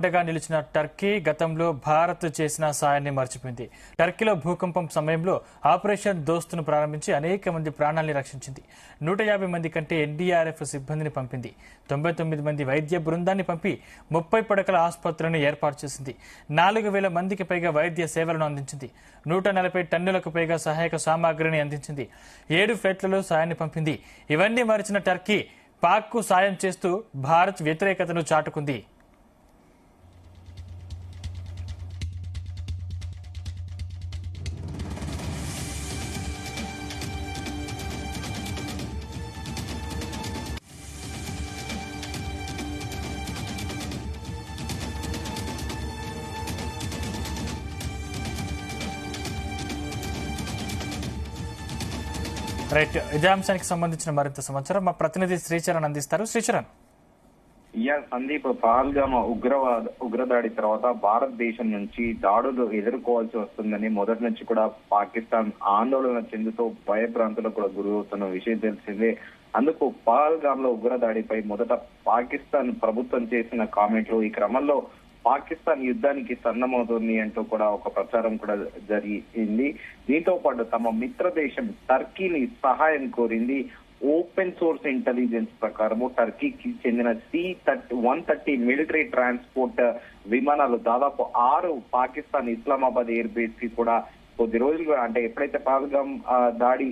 అండగా నిలిచిన టర్కీ గతంలో భారత్ చేసిన సాయాన్ని మర్చిపోయింది. టర్కీలో భూకంపం సమయంలో ఆపరేషన్ దోస్తును ప్రారంభించి అనేక మంది ప్రాణాల్ని రక్షించింది. 150 మంది కంటే ఎన్డీఆర్ఎఫ్ సిబ్బందిని పంపింది. 99 మంది వైద్య బృందాన్ని పంపి 30 పడకల ఆసుపత్రులను ఏర్పాటు చేసింది. 4000 మందికి పైగా వైద్య సేవలను అందించింది. 140 టన్నులకు పైగా సహాయక సామాగ్రిని అందించింది. 7 ఫ్లైట్లలో సాయాన్ని పంపింది. ఇవన్నీ మరిచిన టర్కీ పాక్కు సాయం చేస్తూ భారత్ వ్యతిరేకతను చాటుకుంది. రైట్, ఇదే అంశానికి సంబంధించిన మరింత సమాచారం మా ప్రతినిధి శ్రీచరణ్ అందిస్తారు. శ్రీచరణ్. సందీప్, పహల్గామ్ ఉగ్రదాడి తర్వాత భారతదేశం నుంచి దాడులు ఎదుర్కోవాల్సి వస్తుందని మొదటి నుంచి కూడా పాకిస్తాన్ ఆందోళన చెందుతూ భయభ్రాంతులకు కూడా గురవుతున్న విషయం తెలిసిందే. అందుకు పహల్గామ్ లో ఉగ్రదాడిపై మొదట పాకిస్తాన్ ప్రభుత్వం చేసిన కామెంట్లు, ఈ క్రమంలో పాకిస్తాన్ యుద్ధానికి సన్నమవుతుంది అంటూ కూడా ఒక ప్రచారం కూడా జరిగింది. దీంతో పాటు తమ మిత్ర దేశం టర్కీని సహాయం కోరింది. ఓపెన్ సోర్స్ ఇంటెలిజెన్స్ ప్రకారము టర్కీకి చెందిన C-130 మిలిటరీ ట్రాన్స్పోర్ట్ విమానాలు దాదాపు 6 పాకిస్తాన్ ఇస్లామాబాద్ ఎయిర్ బేస్ కి కూడా కొద్ది రోజులు, అంటే ఎప్పుడైతే పహల్గామ్ దాడి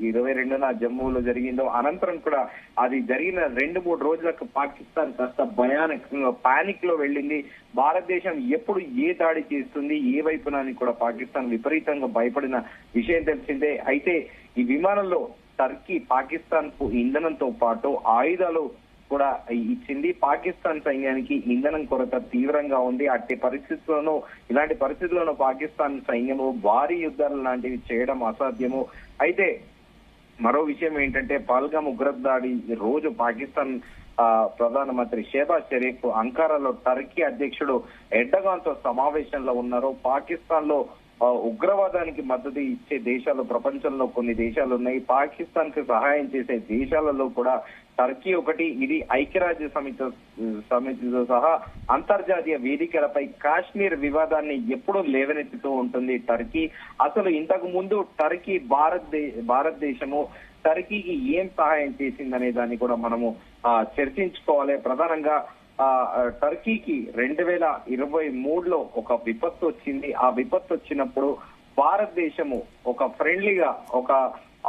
22న జమ్మూలో జరిగిందో అనంతరం కూడా అది జరిగిన 2-3 రోజులకు పాకిస్తాన్ కాస్త భయానకంగా పానిక్ లో వెళ్ళింది. భారతదేశం ఎప్పుడు ఏ దాడి చేస్తుంది, ఏ వైపున అని కూడా పాకిస్తాన్ విపరీతంగా భయపడిన విషయం తెలిసిందే. అయితే ఈ విమానంలో టర్కీ పాకిస్తాన్ కు ఇంధనంతో పాటు ఆయుధాలు కూడా ఇచ్చింది. పాకిస్తాన్ సైన్యానికి ఇంధనం కొరత తీవ్రంగా ఉంది. ఇలాంటి పరిస్థితుల్లోనూ పాకిస్తాన్ సైన్యము భారీ యుద్ధాలు లాంటివి చేయడం అసాధ్యము. అయితే మరో విషయం ఏంటంటే పహల్గామ్ ఉగ్రదాడి రోజు పాకిస్తాన్ ప్రధానమంత్రి షెహబాజ్ షరీఫ్ అంకారాలో టర్కీ అధ్యక్షుడు ఎర్డగాన్ తో సమావేశంలో ఉన్నారు. పాకిస్తాన్ లో ఉగ్రవాదానికి మద్దతు ఇచ్చే దేశాలు ప్రపంచంలో కొన్ని దేశాలు ఉన్నాయి. పాకిస్తాన్ కు సహాయం చేసే దేశాలలో కూడా టర్కీ ఒకటి. ఇది ఐక్యరాజ్య సమితితో సహా అంతర్జాతీయ వేదికలపై కాశ్మీర్ వివాదాన్ని ఎప్పుడూ లేవనెత్తుతూ ఉంటుంది టర్కీ. అసలు ఇంతకు ముందు టర్కీ భారతదేశము టర్కీకి ఏం సహాయం చేసిందనే దాన్ని కూడా మనము చర్చించుకోవాలి. ప్రధానంగా టర్కీకి 2023లో ఒక విపత్తు వచ్చింది. ఆ విపత్తు వచ్చినప్పుడు భారతదేశము ఒక ఫ్రెండ్లీగా ఒక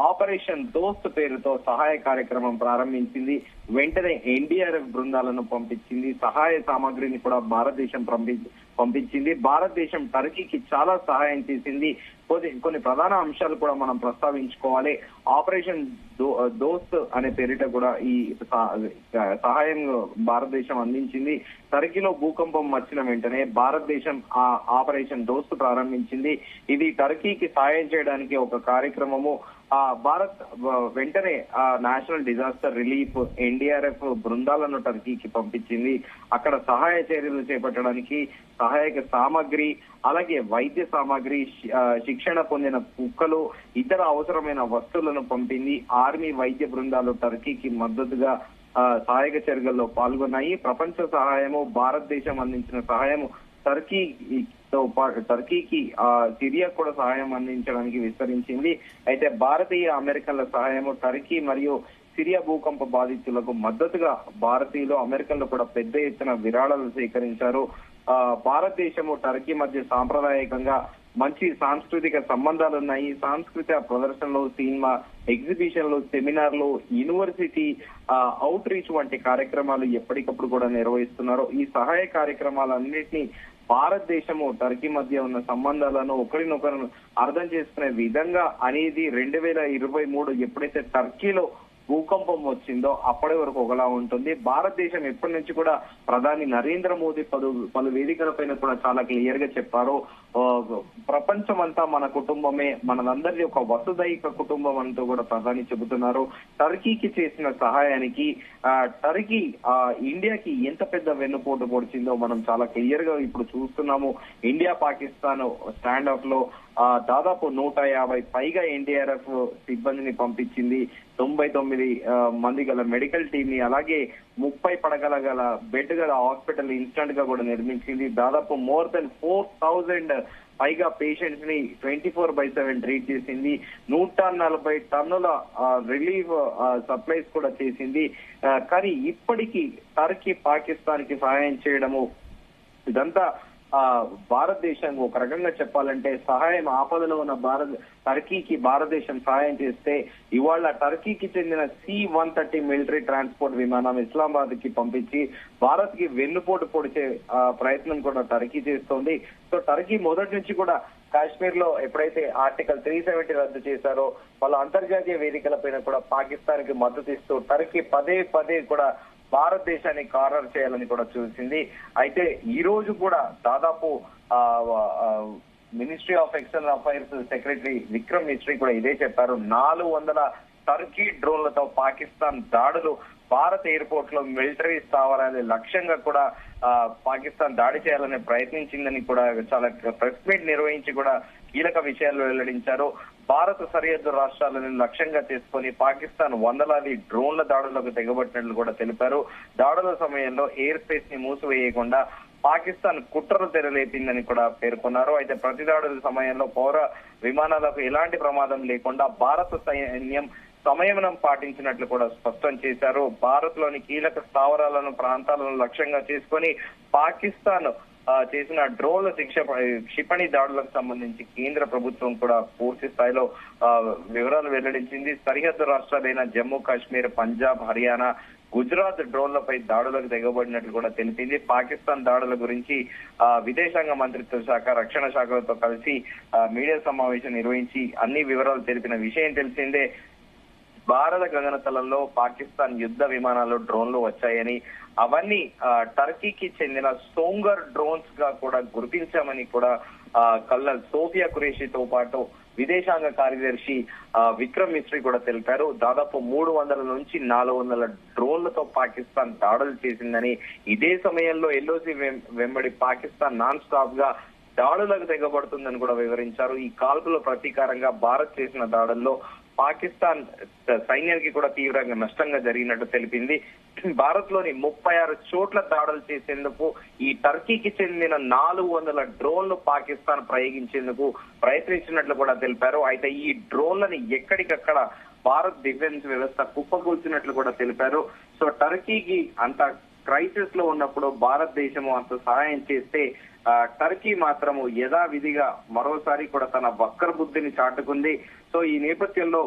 ఆపరేషన్ దోస్త్ పేరుతో సహాయ కార్యక్రమం ప్రారంభించింది. వెంటనే ఎన్డీఆర్ఎఫ్ బృందాలను పంపించింది. సహాయ సామాగ్రిని కూడా భారతదేశం పంపించింది. భారతదేశం టర్కీకి చాలా సహాయం చేసింది. కొన్ని ప్రధాన అంశాలు కూడా మనం ప్రస్తావించుకోవాలి. ఆపరేషన్ దోస్త్ అనే పేరిట కూడా ఈ సహాయం భారతదేశం అందించింది. టర్కీలో భూకంపం వచ్చిన వెంటనే భారతదేశం ఆ ఆపరేషన్ దోస్త్ ప్రారంభించింది. ఇది టర్కీకి సహాయం చేయడానికి ఒక కార్యక్రమము. భారత్ వెంటనే నేషనల్ డిజాస్టర్ రిలీఫ్ ఎన్డీఆర్ఎఫ్ బృందాలను టర్కీకి పంపించింది. అక్కడ సహాయ చర్యలు చేపట్టడానికి సహాయక సామాగ్రి, అలాగే వైద్య సామాగ్రి, శిక్షణ పొందిన కుక్కలు, ఇతర అవసరమైన వస్తువులను పంపింది. ఆర్మీ వైద్య బృందాలు టర్కీకి మద్దతుగా సహాయక చర్యల్లో పాల్గొన్నాయి. ప్రపంచ సహాయము, భారతదేశం అందించిన సహాయము టర్కీకి సిరియా కూడా సహాయం అందించడానికి విస్తరించింది. అయితే భారతీయ అమెరికన్ల సహాయము టర్కీ మరియు సిరియా భూకంప బాధితులకు మద్దతుగా భారతీయులు అమెరికన్లు కూడా పెద్ద ఎత్తున విరాళాలు సేకరించారు. భారతదేశము టర్కీ మధ్య సాంప్రదాయకంగా మంచి సాంస్కృతిక సంబంధాలు ఉన్నాయి. సాంస్కృతిక ప్రదర్శనలు, సినిమా ఎగ్జిబిషన్లు, సెమినార్లు, యూనివర్సిటీ అవుట్ రీచ్ వంటి కార్యక్రమాలు ఎప్పటికప్పుడు కూడా నిర్వహిస్తున్నారు. ఈ సహాయ కార్యక్రమాలన్నింటినీ భారతదేశము టర్కీ మధ్య ఉన్న సంబంధాలను ఒకరినొకరు అర్థం చేసుకునే విధంగా అనేది 2023 ఎప్పుడైతే టర్కీలో భూకంపం వచ్చిందో అప్పటి వరకు ఒకలా ఉంటుంది. భారతదేశం ఎప్పటి నుంచి కూడా ప్రధాని నరేంద్ర మోదీ పలు వేదికలపైన కూడా చాలా క్లియర్ గా చెప్పారు, ప్రపంచం అంతా మన కుటుంబమే, మనందరి ఒక వసుదైక కుటుంబం అంటూ కూడా ప్రధాని చెబుతున్నారు. టర్కీకి చేసిన సహాయానికి టర్కీ ఇండియాకి ఎంత పెద్ద వెన్నుపోటు పొడిచిందో మనం చాలా క్లియర్ గా ఇప్పుడు చూస్తున్నాము. ఇండియా పాకిస్తాన్ స్టాండ్ ఆఫ్ లో దాదాపు 150 పైగా ఎన్డీఆర్ఎఫ్ సిబ్బందిని పంపించింది. 99 మంది గల మెడికల్ టీమ్ ని, అలాగే 30 పడగల గల బెడ్ గల హాస్పిటల్ ఇన్స్టంట్ గా కూడా నిర్మించింది. దాదాపు మోర్ దెన్ 4000 పైగా పేషెంట్స్ ని 24/7 ట్రీట్ చేసింది. 140 టన్నుల రిలీఫ్ సప్లైస్ కూడా చేసింది. కానీ ఇప్పటికీ టర్కీ పాకిస్తాన్ కి సహాయం చేయడము ఇదంతా భారతదేశం ఒక రకంగా చెప్పాలంటే సహాయం ఆపదలో ఉన్న టర్కీకి భారతదేశం సహాయం చేస్తే ఇవాళ టర్కీకి చెందిన C-130 మిలిటరీ ట్రాన్స్పోర్ట్ విమానం ఇస్లామాబాద్ కి పంపించి భారత్ కి వెన్నుపోటు పొడిచే ప్రయత్నం కూడా టర్కీ చేస్తోంది. సో టర్కీ మొదటి నుంచి కూడా కాశ్మీర్ లో ఎప్పుడైతే ఆర్టికల్ 370 రద్దు చేశారో వాళ్ళ అంతర్జాతీయ వేదికలపైన కూడా పాకిస్తాన్ కి మద్దతు ఇస్తూ టర్కీ పదే కూడా భారతదేశాన్ని కార్నర్ చేయాలని కూడా చూసింది. అయితే ఈ రోజు కూడా దాదాపు ministry of external affairs secretary Vikram Misri కూడా ఇదే చెప్పారు. 400 టర్కీ డ్రోన్లతో పాకిస్తాన్ దాడులు, భారత్ ఎయిర్పోర్ట్ లో మిలిటరీ స్థావరాల లక్ష్యంగా కూడా పాకిస్తాన్ దాడి చేయాలని ప్రయత్నించిందని కూడా చాలా ప్రెస్ మీట్ నిర్వహించి కూడా కీలక విషయాలు వెల్లడించారు. భారత సరిహద్దు రాష్ట్రాలను లక్ష్యంగా చేసుకుని పాకిస్తాన్ వందలాది డ్రోన్ల దాడులకు తెగబట్టినట్లు కూడా తెలిపారు. దాడుల సమయంలో ఎయిర్ స్పేస్ ని మూసివేయకుండా పాకిస్తాన్ కుట్రలు తెరలేపిందని కూడా పేర్కొన్నారు. అయితే ప్రతి దాడుల సమయంలో పౌర విమానాలకు ఎలాంటి ప్రమాదం లేకుండా భారత సైన్యం సంయమనం పాటించినట్లు కూడా స్పష్టం చేశారు. భారత్ లోని కీలక స్థావరాలను, ప్రాంతాలను లక్ష్యంగా చేసుకుని పాకిస్తాన్ చేసిన డ్రోన్ల క్షిపణి దాడులకు సంబంధించి కేంద్ర ప్రభుత్వం కూడా పూర్తి స్థాయిలో వివరాలు వెల్లడించింది. సరిహద్దు రాష్ట్రాలైన జమ్మూ కాశ్మీర్, పంజాబ్, హర్యానా, గుజరాత్ డ్రోన్లపై దాడులకు తెగబడినట్లు కూడా తెలిపింది. పాకిస్తాన్ దాడుల గురించి విదేశాంగ మంత్రిత్వ శాఖ, రక్షణ శాఖలతో కలిసి మీడియా సమావేశం నిర్వహించి అన్ని వివరాలు తెలిపిన విషయం తెలిసిందే. భారత గగనతలంలో పాకిస్తాన్ యుద్ధ విమానాలు, డ్రోన్లు వచ్చాయని, అవన్నీ టర్కీకి చెందిన సోంగర్ డ్రోన్స్ గా కూడా గుర్తించామని కూడా కల్నల్ సోఫియా ఖురేషితో పాటు విదేశాంగ కార్యదర్శి విక్రమ్ మిస్రీ కూడా తెలిపారు. దాదాపు 300 నుంచి 400 డ్రోన్లతో పాకిస్తాన్ దాడులు చేసిందని, ఇదే సమయంలో ఎల్ఓసి వెంబడి పాకిస్తాన్ నాన్ స్టాప్ గా దాడులకు తెగబడుతుందని కూడా వివరించారు. ఈ కాల్పుల ప్రతీకారంగా భారత్ చేసిన దాడుల్లో పాకిస్తాన్ సైన్యానికి కూడా తీవ్రంగా నష్టంగా జరిగినట్టు తెలిపింది. భారత్ లోని 36 చోట్ల దాడులు చేసేందుకు ఈ టర్కీకి చెందిన 400 డ్రోన్లు పాకిస్తాన్ ప్రయోగించేందుకు ప్రయత్నించినట్లు కూడా తెలిపారు. అయితే ఈ డ్రోన్లని ఎక్కడికక్కడ భారత్ డిఫెన్స్ వ్యవస్థ కుప్పకూల్చినట్లు కూడా తెలిపారు. సో టర్కీకి అంత క్రైసిస్ లో ఉన్నప్పుడు భారతదేశము అంత సహాయం చేస్తే టర్కీ మాత్రము యథావిధిగా మరోసారి కూడా తన వక్ర బుద్ధిని చాటుకుంది. సో ఈ నేపథ్యంలో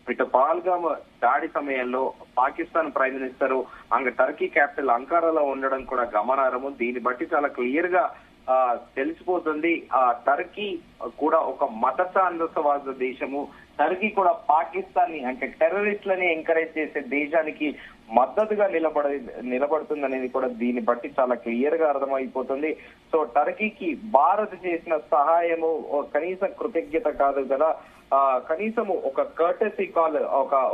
ఇటు పహల్గామ్ దాడి సమయంలో Pakistan prime minister Turkey capital అంకారాలో ఉండడం కూడా గమనార్హము. దీన్ని బట్టి చాలా క్లియర్ గా తెలిసిపోతుంది టర్కీ కూడా ఒక మత సాందసవాద దేశము. టర్కీ కూడా పాకిస్తాన్ ని అంటే టెర్రరిస్టులని ఎంకరేజ్ చేసే దేశానికి మద్దతుగా నిలబడుతుందనేది కూడా దీన్ని బట్టి చాలా క్లియర్ గా అర్థమైపోతుంది. సో టర్కీకి భారత్ చేసిన సహాయము కనీస కృతజ్ఞత కాదు కదా, కనీసము ఒక కర్టసీ కాల్,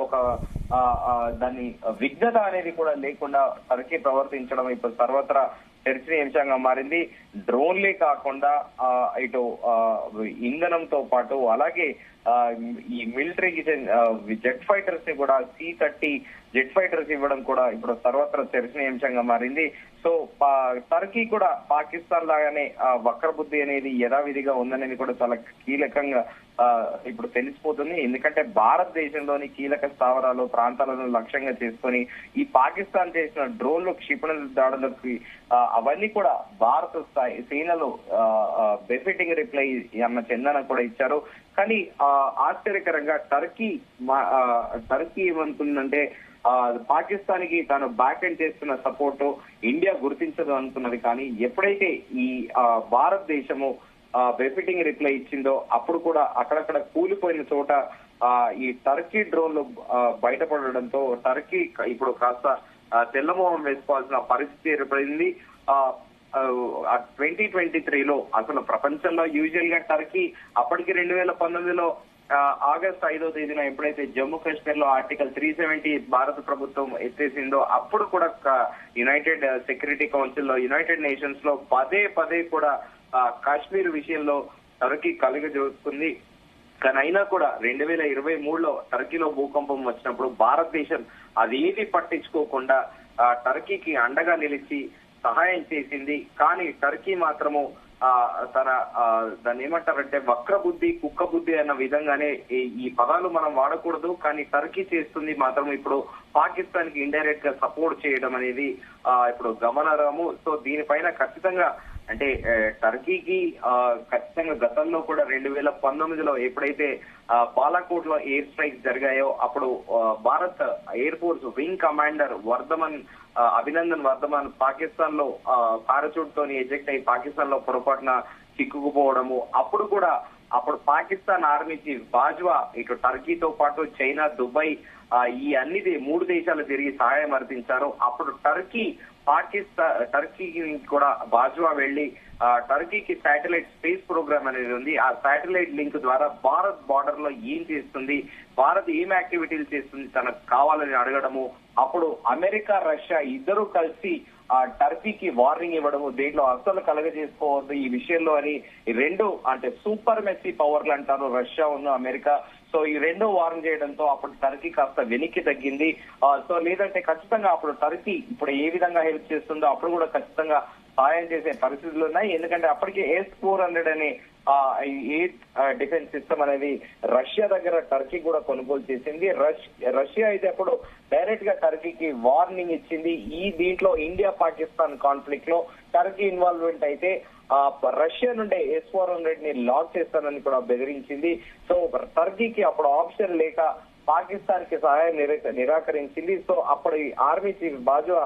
ఒక దాన్ని విఘ్నత అనేది కూడా లేకుండా టర్కీ ప్రవర్తించడం ఇప్పుడు సర్వత్రా చర్చనీయాంశంగా మారింది. డ్రోన్లే కాకుండా ఇటు ఇంధనంతో పాటు అలాగే ఈ మిలిటరీకి జెట్ ఫైటర్స్ ని కూడా C-30 జెట్ ఫైటర్స్ ఇవ్వడం కూడా ఇప్పుడు సర్వత్రా చర్చనీయాంశంగా మారింది. సో టర్కీ కూడా పాకిస్తాన్ లాగానే వక్రబుద్ధి అనేది యథావిధిగా ఉందనేది కూడా చాలా కీలకంగా ఇప్పుడు తెలిసిపోతుంది. ఎందుకంటే భారతదేశంలోని కీలక స్థావరాలు, ప్రాంతాలను లక్ష్యంగా చేసుకొని ఈ పాకిస్తాన్ చేసిన డ్రోన్లు, క్షిపణుల దాడులకి అవన్నీ కూడా భారత సేనలు బెఫిటింగ్ రిప్లై అన్న చందన కూడా ఇచ్చారు. కానీ ఆశ్చర్యకరంగా టర్కీ ఏమనుకుందంటే పాకిస్తాన్ కి తాను బ్యాక్ ఎండ్ చేస్తున్న సపోర్టు ఇండియా గుర్తించదు అనుకున్నది. కానీ ఎప్పుడైతే ఈ భారతదేశము బెఫిటింగ్ రిప్లై ఇచ్చిందో అప్పుడు కూడా అక్కడక్కడ కూలిపోయిన చోట ఈ టర్కీ డ్రోన్లు బయటపడడంతో టర్కీ ఇప్పుడు కాస్త తెల్లమోహం వేసుకోవాల్సిన పరిస్థితి ఏర్పడింది. 2023లో అసలు ప్రపంచంలో యూజువల్ గా టర్కీ అప్పటికి 2019లో ఆగస్టు 5వ తేదీన ఎప్పుడైతే జమ్మూ కాశ్మీర్ లో ఆర్టికల్ 370 భారత ప్రభుత్వం ఎత్తేసిందో అప్పుడు కూడా యునైటెడ్ సెక్యూరిటీ కౌన్సిల్ లో, యునైటెడ్ నేషన్స్ లో పదే కూడా కాశ్మీర్ విషయంలో టర్కీ కలుగజేసుకుంది. కానీ అయినా కూడా 2023లో టర్కీలో భూకంపం వచ్చినప్పుడు భారతదేశం అదేది పట్టించుకోకుండా టర్కీకి అండగా నిలిచి సహాయం చేసింది. కానీ టర్కీ మాత్రము దాన్ని ఏమంటారంటే వక్ర బుద్ధి కుక్క బుద్ధి అన్న విధంగానే ఈ పదాలు మనం వాడకూడదు. కానీ టర్కీ చేస్తుంది మాత్రం ఇప్పుడు పాకిస్తాన్ కి ఇండైరెక్ట్ గా సపోర్ట్ చేయడం అనేది ఇప్పుడు గమనార్హము. సో దీనిపైన ఖచ్చితంగా అంటే టర్కీకి ఖచ్చితంగా గతంలో కూడా 2019లో ఎప్పుడైతే బాలాకోట్ లో ఎయిర్ స్ట్రైక్స్ జరిగాయో అప్పుడు Bharat air force wing commander Abhinandan Varthaman Pakistan లో పారాచూట్ తోని ఎజెక్ట్ అయి పాకిస్తాన్ లో పొరపాటున చిక్కుకుపోవడము, అప్పుడు పాకిస్తాన్ ఆర్మీ చీఫ్ బాజ్వా ఇటు టర్కీతో పాటు చైనా, దుబాయ్ ఈ అన్ని 3 దేశాలు తిరిగి సహాయం అర్థించారు. అప్పుడు టర్కీకి కూడా బాజ్వా వెళ్లి టర్కీకి శాటిలైట్ స్పేస్ ప్రోగ్రామ్ అనేది ఉంది. ఆ శాటిలైట్ లింక్ ద్వారా భారత్ బార్డర్ లో ఏం చేస్తుంది, భారత్ ఏం యాక్టివిటీలు చేస్తుంది తనకు కావాలని అడగడము, అప్పుడు అమెరికా రష్యా ఇద్దరు కలిసి టర్కీకి వార్నింగ్ ఇవ్వడము, దీంట్లో అస్సలు కలగజేసుకోవద్దు ఈ విషయంలో అని రెండు అంటే సూపర్ మెస్సీ పవర్లు అంటారు రష్యా ఉన్న అమెరికా. సో ఈ రెండో వార్న్ చేయడంతో అప్పుడు టర్కీ కాస్త వెనక్కి తగ్గింది. సో లేదంటే ఖచ్చితంగా అప్పుడు టర్కీ ఇప్పుడు ఏ విధంగా హెల్ప్ చేస్తుందో అప్పుడు కూడా ఖచ్చితంగా సహాయం చేసే పరిస్థితులు ఉన్నాయి. ఎందుకంటే అప్పటికే S-400 అనే ఎయిర్ డిఫెన్స్ సిస్టమ్ అనేది రష్యా దగ్గర టర్కీ కూడా కొనుగోలు చేసింది. రష్యా అయితే అప్పుడు డైరెక్ట్ గా టర్కీకి వార్నింగ్ ఇచ్చింది. దీంట్లో ఇండియా పాకిస్తాన్ కాన్ఫ్లిక్ట్ లో టర్కీ ఇన్వాల్వ్మెంట్ అయితే రష్యా నుండి S-400 ని లాక్ చేస్తానని కూడా బెదిరించింది. సో టర్కీకి అప్పుడు ఆప్షన్ లేక పాకిస్తాన్ కి సహాయం నిరాకరించింది. సో అప్పుడు ఆర్మీ చీఫ్ బాజ్వా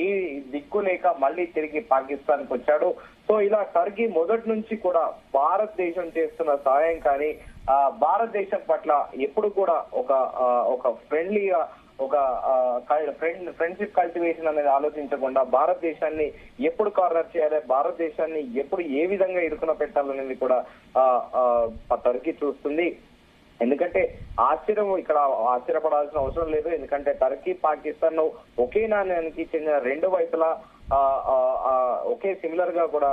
ఏ దిక్కు లేక మళ్ళీ తిరిగి పాకిస్తాన్ కు వచ్చాడు. సో ఇలా టర్కీ మొదటి నుంచి కూడా భారతదేశం చేస్తున్న సహాయం కానీ భారతదేశం పట్ల ఎప్పుడు కూడా ఒక ఫ్రెండ్లీగా ఒక ఫ్రెండ్షిప్ కల్టివేషన్ అనేది ఆలోచించకుండా భారతదేశాన్ని ఎప్పుడు కార్నర్ చేయాలి, భారతదేశాన్ని ఎప్పుడు ఏ విధంగా ఇరుకున పెట్టాలనేది కూడా టర్కీ చూస్తుంది. ఎందుకంటే ఆశ్చర్యపడాల్సిన అవసరం లేదు. ఎందుకంటే టర్కీ పాకిస్తాన్ ఒకే నాణ్యానికి చెందిన రెండు వైపులా ఒకే సిమిలర్ గా కూడా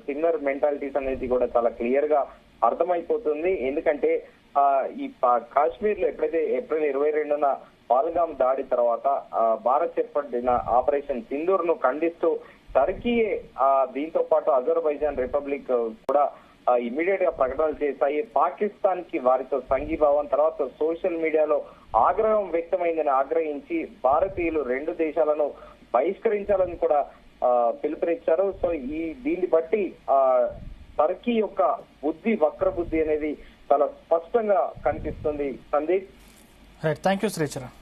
సిమిలర్ మెంటాలిటీస్ అనేది కూడా చాలా క్లియర్ గా అర్థమైపోతుంది. ఎందుకంటే ఈ కాశ్మీర్ లో ఎప్పుడైతే ఏప్రిల్ 22న పహల్గామ్ దాడి తర్వాత భారత్ చేపట్టిన ఆపరేషన్ సింధూర్ ను ఖండిస్తూ టర్కీయే దీంతో పాటు అజర్బైజాన్ రిపబ్లిక్ కూడా ఇమ్మీడియట్ గా ప్రకటనలు చేశాయి. పాకిస్తాన్ కి వారితో సంఘీభావం తర్వాత సోషల్ మీడియాలో ఆగ్రహం వ్యక్తమైందని ఆగ్రహించి భారతీయులు రెండు దేశాలను బహిష్కరించాలని కూడా పిలుపునిచ్చారు. సో దీన్ని బట్టి టర్కీ యొక్క వక్ర బుద్ధి అనేది చాలా స్పష్టంగా కనిపిస్తుంది. Sandeep, thank you Sricharan.